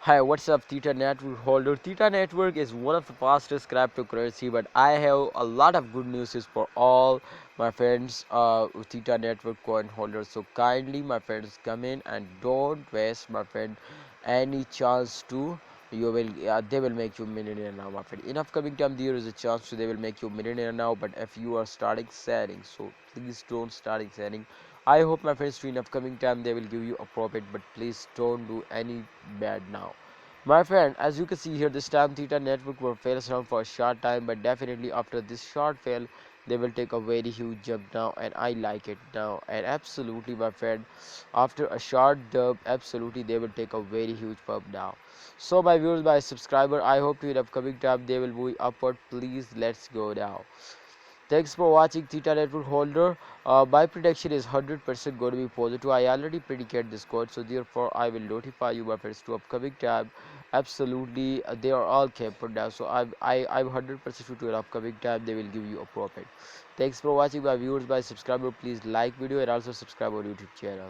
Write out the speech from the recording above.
Hi, what's up, Theta Network holder? Theta Network is one of the fastest cryptocurrency, but I have a lot of good news for all my friends, Theta Network coin holders. So kindly, my friends, come in and don't waste, my friend, any chance to. They will make you millionaire now, my friend. In upcoming time, there is a chance to they will make you millionaire now. But if you are starting selling, so please don't starting selling. I hope my friends in upcoming time they will give you a profit, but please don't do any bad now. My friend, as you can see here, this time Theta Network will fail around for a short time, but definitely after this short fail, they will take a very huge jump now, and I like it now. And absolutely, my friend, after a short dub, absolutely they will take a very huge pump now. So, my viewers, my subscriber, I hope to in upcoming time they will move upward. Please, let's go now. Thanks for watching Theta Network holder. My prediction is 100% going to be positive. I already predicted this code, so therefore I will notify you my friends to upcoming tab. Absolutely, they are all campered now. So I'm 100% sure to an upcoming tab they will give you a profit. Thanks for watching my viewers, my subscriber. Please like video and also subscribe our YouTube channel.